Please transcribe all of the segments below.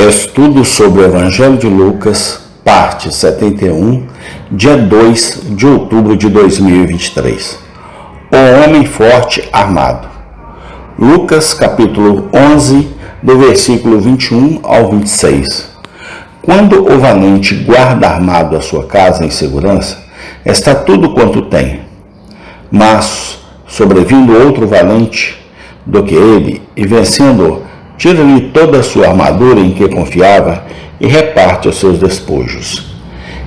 Estudo sobre o Evangelho de Lucas, parte 71, dia 2 de outubro de 2023. O homem forte armado. Lucas, capítulo 11, do versículo 21 ao 26. Quando o valente guarda armado a sua casa em segurança, está tudo quanto tem. Mas, sobrevindo outro valente do que ele, e vencendo-o, tira-lhe toda a sua armadura em que confiava e reparte os seus despojos.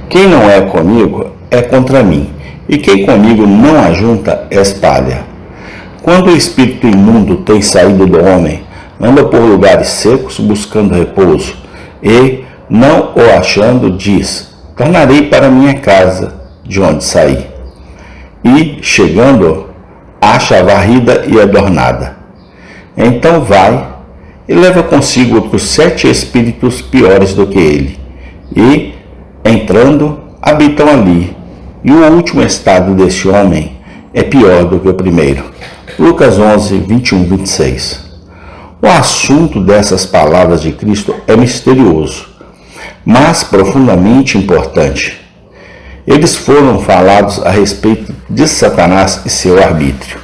Quem não é comigo é contra mim, e quem comigo não ajunta espalha. Quando o espírito imundo tem saído do homem, anda por lugares secos buscando repouso, e, não o achando, diz: tornarei para minha casa, de onde saí. E, chegando, acha varrida e adornada. Então vai e leva consigo outros 7 espíritos piores do que ele, e, entrando, habitam ali, e o último estado deste homem é pior do que o primeiro. Lucas 11, 21, 26. O assunto dessas palavras de Cristo é misterioso, mas profundamente importante. Eles foram falados a respeito de Satanás e seu arbítrio.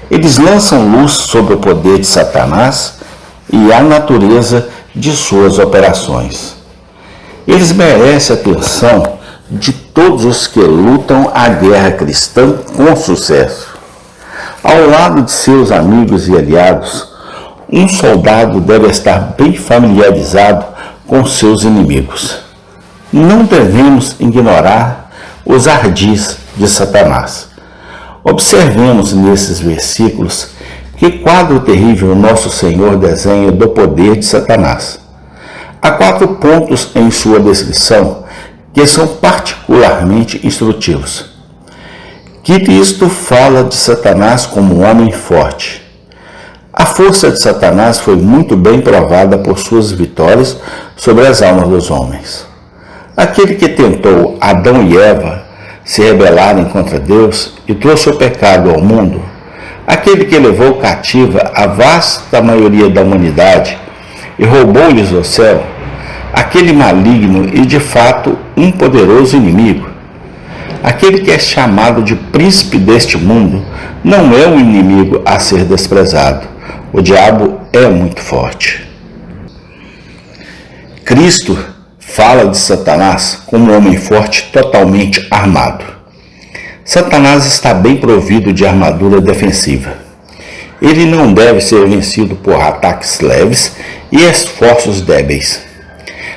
Eles lançam luz sobre o poder de Satanás e a natureza de suas operações. Eles merecem a atenção de todos os que lutam a guerra cristã com sucesso. Ao lado de seus amigos e aliados, um soldado deve estar bem familiarizado com seus inimigos. Não devemos ignorar os ardis de Satanás. Observemos nesses versículos que quadro terrível nosso Senhor desenha do poder de Satanás. Há 4 pontos em sua descrição que são particularmente instrutivos. Cristo fala de Satanás como um homem forte. A força de Satanás foi muito bem provada por suas vitórias sobre as almas dos homens. Aquele que tentou Adão e Eva se rebelarem contra Deus e trouxe o pecado ao mundo, aquele que levou cativa a vasta maioria da humanidade e roubou-lhes o céu, aquele maligno e de fato um poderoso inimigo, aquele que é chamado de príncipe deste mundo, não é um inimigo a ser desprezado. O diabo é muito forte. Cristo fala de Satanás como um homem forte totalmente armado. Satanás está bem provido de armadura defensiva. Ele não deve ser vencido por ataques leves e esforços débeis.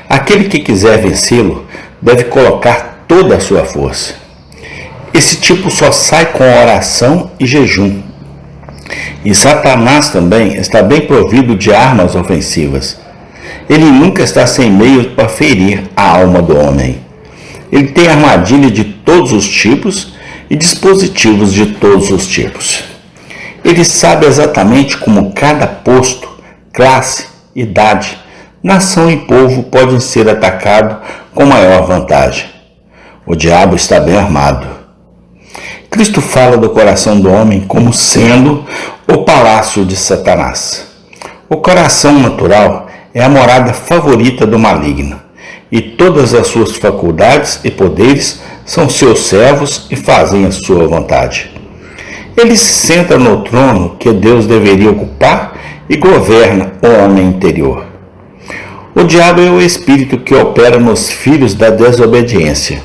Aquele que quiser vencê-lo deve colocar toda a sua força. Esse tipo só sai com oração e jejum. E Satanás também está bem provido de armas ofensivas. Ele nunca está sem meios para ferir a alma do homem. Ele tem armadilha de todos os tipos e dispositivos de todos os tipos. Ele sabe exatamente como cada posto, classe, idade, nação e povo podem ser atacados com maior vantagem. O diabo está bem armado. Cristo fala do coração do homem como sendo o palácio de Satanás. O coração natural é a morada favorita do maligno, e todas as suas faculdades e poderes são seus servos e fazem a sua vontade. Ele se senta no trono que Deus deveria ocupar e governa o homem interior. O diabo é o espírito que opera nos filhos da desobediência.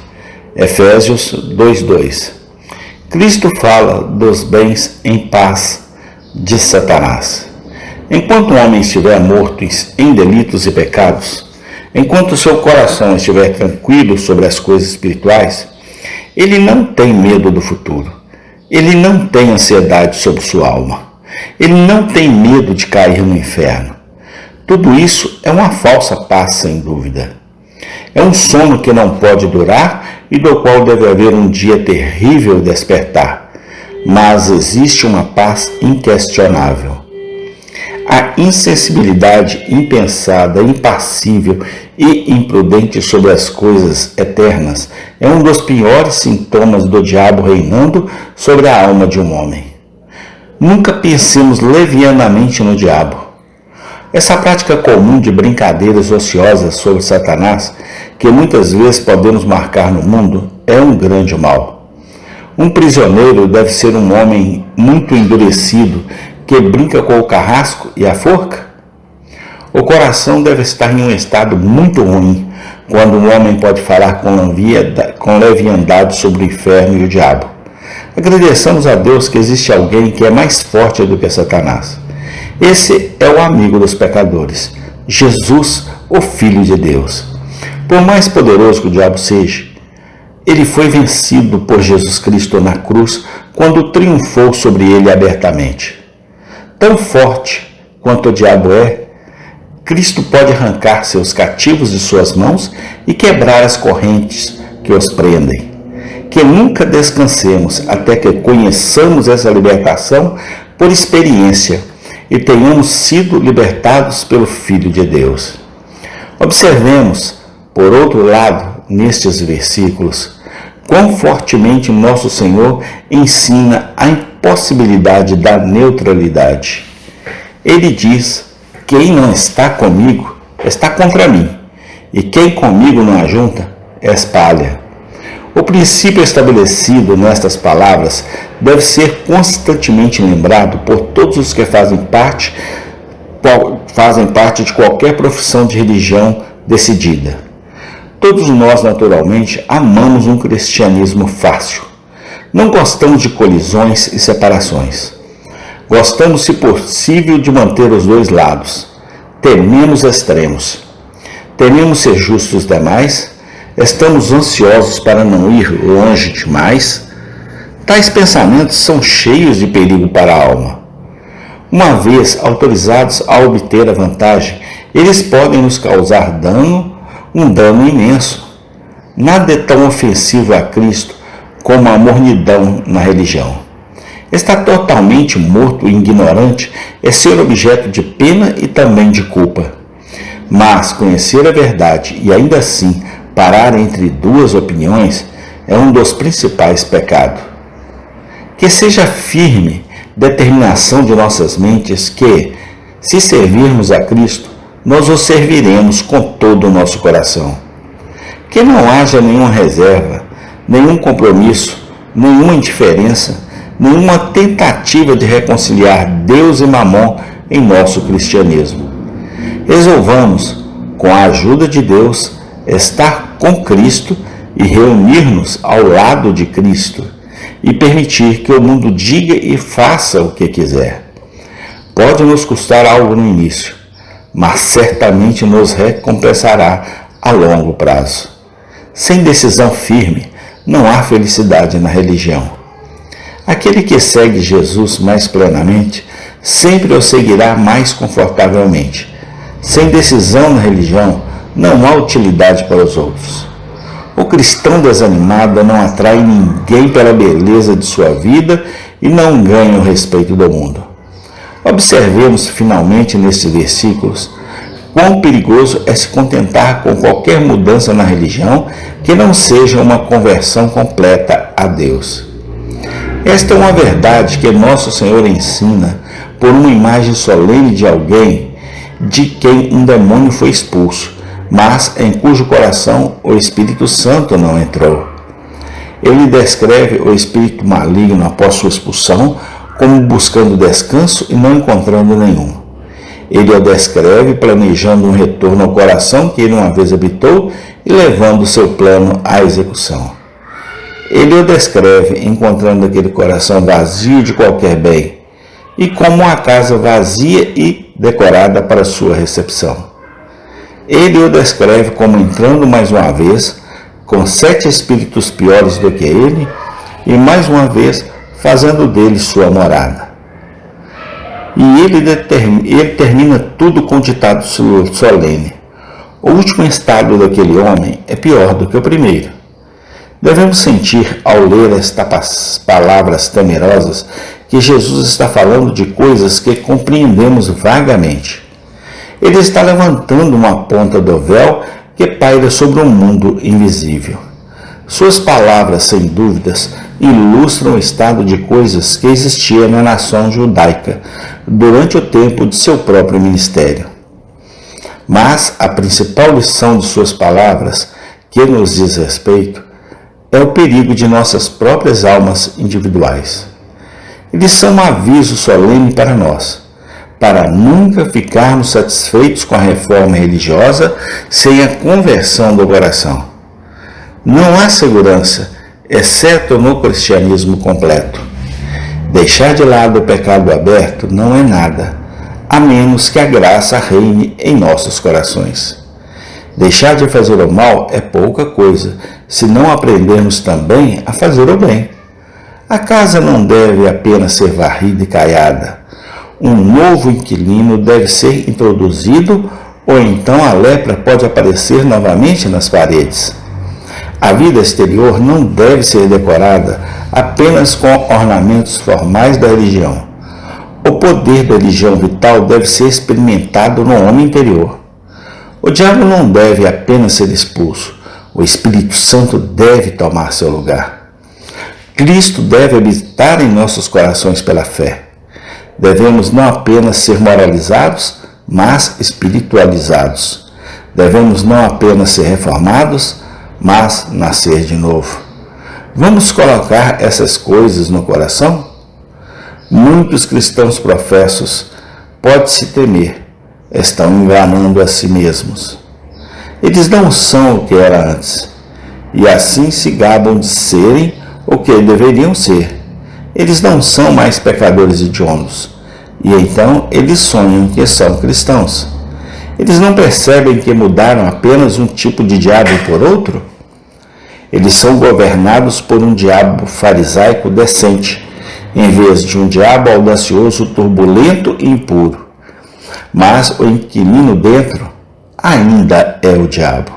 Efésios 2:2. Cristo fala dos bens em paz de Satanás. Enquanto o homem estiver morto em delitos e pecados, enquanto seu coração estiver tranquilo sobre as coisas espirituais, ele não tem medo do futuro. Ele não tem ansiedade sobre sua alma. Ele não tem medo de cair no inferno. Tudo isso é uma falsa paz, sem dúvida. É um sono que não pode durar e do qual deve haver um dia terrível despertar. Mas existe uma paz inquestionável. A insensibilidade impensada, impassível e imprudente sobre as coisas eternas é um dos piores sintomas do diabo reinando sobre a alma de um homem. Nunca pensemos levianamente no diabo. Essa prática comum de brincadeiras ociosas sobre Satanás, que muitas vezes podemos marcar no mundo, é um grande mal. Um prisioneiro deve ser um homem muito endurecido que brinca com o carrasco e a forca? O coração deve estar em um estado muito ruim quando um homem pode falar com leviandade sobre o inferno e o diabo. Agradeçamos a Deus que existe alguém que é mais forte do que Satanás. Esse é o amigo dos pecadores, Jesus, o Filho de Deus. Por mais poderoso que o diabo seja, ele foi vencido por Jesus Cristo na cruz quando triunfou sobre ele abertamente. Tão forte quanto o diabo é, Cristo pode arrancar seus cativos de suas mãos e quebrar as correntes que os prendem. Que nunca descansemos até que conheçamos essa libertação por experiência e tenhamos sido libertados pelo Filho de Deus. Observemos, por outro lado, nestes versículos, quão fortemente nosso Senhor ensina a impossibilidade da neutralidade. Ele diz: quem não está comigo está contra mim, e quem comigo não ajunta espalha. O princípio estabelecido nestas palavras deve ser constantemente lembrado por todos os que fazem parte de qualquer profissão de religião decidida. Todos nós, naturalmente, amamos um cristianismo fácil. Não gostamos de colisões e separações. Gostamos, se possível, de manter os dois lados. Tememos extremos. Tememos ser justos demais. Estamos ansiosos para não ir longe demais. Tais pensamentos são cheios de perigo para a alma. Uma vez autorizados a obter a vantagem, eles podem nos causar um dano imenso. Nada é tão ofensivo a Cristo como a mornidão na religião. Estar totalmente morto e ignorante é ser objeto de pena e também de culpa. Mas conhecer a verdade e ainda assim parar entre duas opiniões é um dos principais pecados. Que seja firme determinação de nossas mentes que, se servirmos a Cristo, nós o serviremos com todo o nosso coração. Que não haja nenhuma reserva, nenhum compromisso, nenhuma indiferença, nenhuma tentativa de reconciliar Deus e Mamon em nosso cristianismo. Resolvamos, com a ajuda de Deus, estar com Cristo e reunir-nos ao lado de Cristo e permitir que o mundo diga e faça o que quiser. Pode nos custar algo no início, mas certamente nos recompensará a longo prazo. Sem decisão firme, não há felicidade na religião. Aquele que segue Jesus mais plenamente sempre o seguirá mais confortavelmente. Sem decisão na religião, não há utilidade para os outros. O cristão desanimado não atrai ninguém pela beleza de sua vida e não ganha o respeito do mundo. Observemos finalmente nestes versículos quão perigoso é se contentar com qualquer mudança na religião que não seja uma conversão completa a Deus. Esta é uma verdade que nosso Senhor ensina por uma imagem solene de alguém de quem um demônio foi expulso, mas em cujo coração o Espírito Santo não entrou. Ele descreve o espírito maligno após sua expulsão como buscando descanso e não encontrando nenhum. Ele o descreve planejando um retorno ao coração que ele uma vez habitou e levando seu plano à execução. Ele o descreve encontrando aquele coração vazio de qualquer bem e como uma casa vazia e decorada para sua recepção. Ele o descreve como entrando mais uma vez com 7 espíritos piores do que ele e mais uma vez fazendo dele sua morada. E ele termina tudo com um ditado solene. O último estado daquele homem é pior do que o primeiro. Devemos sentir, ao ler estas palavras temerosas, que Jesus está falando de coisas que compreendemos vagamente. Ele está levantando uma ponta do véu que paira sobre um mundo invisível. Suas palavras, sem dúvidas, ilustram o estado de coisas que existia na nação judaica durante o tempo de seu próprio ministério. Mas a principal lição de suas palavras, que nos diz respeito, é o perigo de nossas próprias almas individuais. Eles são um aviso solene para nós, para nunca ficarmos satisfeitos com a reforma religiosa sem a conversão do coração. Não há segurança, exceto no cristianismo completo. Deixar de lado o pecado aberto não é nada, a menos que a graça reine em nossos corações. Deixar de fazer o mal é pouca coisa, se não aprendermos também a fazer o bem. A casa não deve apenas ser varrida e caiada. Um novo inquilino deve ser introduzido, ou então a lepra pode aparecer novamente nas paredes. A vida exterior não deve ser decorada apenas com ornamentos formais da religião. O poder da religião vital deve ser experimentado no homem interior. O diabo não deve apenas ser expulso, o Espírito Santo deve tomar seu lugar. Cristo deve habitar em nossos corações pela fé. Devemos não apenas ser moralizados, mas espiritualizados. Devemos não apenas ser reformados, mas nascer de novo. Vamos colocar essas coisas no coração? Muitos cristãos professos, pode-se temer, estão enganando a si mesmos. Eles não são o que era antes, e assim se gabam de serem o que deveriam ser. Eles não são mais pecadores hediondos, e então eles sonham que são cristãos. Eles não percebem que mudaram apenas um tipo de diabo por outro? Eles são governados por um diabo farisaico decente, em vez de um diabo audacioso, turbulento e impuro. Mas o inquilino dentro ainda é o diabo.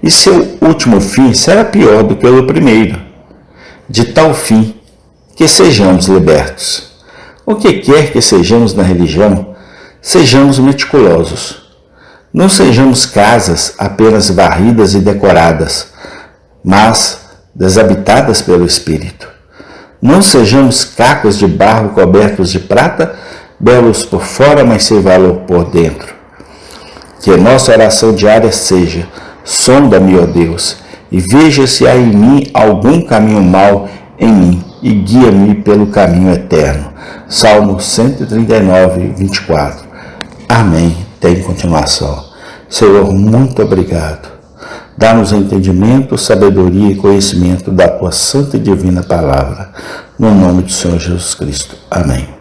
E seu último fim será pior do que o do primeiro. De tal fim que sejamos libertos. O que quer que sejamos na religião, sejamos meticulosos. Não sejamos casas apenas varridas e decoradas, mas desabitadas pelo Espírito. Não sejamos cacos de barro cobertos de prata, belos por fora, mas sem valor por dentro. Que a nossa oração diária seja: sonda-me, ó Deus, e veja se há em mim algum caminho mau em mim, e guia-me pelo caminho eterno. Salmo 139, 24. Amém. Tem continuação. Senhor, muito obrigado. Dá-nos entendimento, sabedoria e conhecimento da tua santa e divina palavra. No nome do Senhor Jesus Cristo. Amém.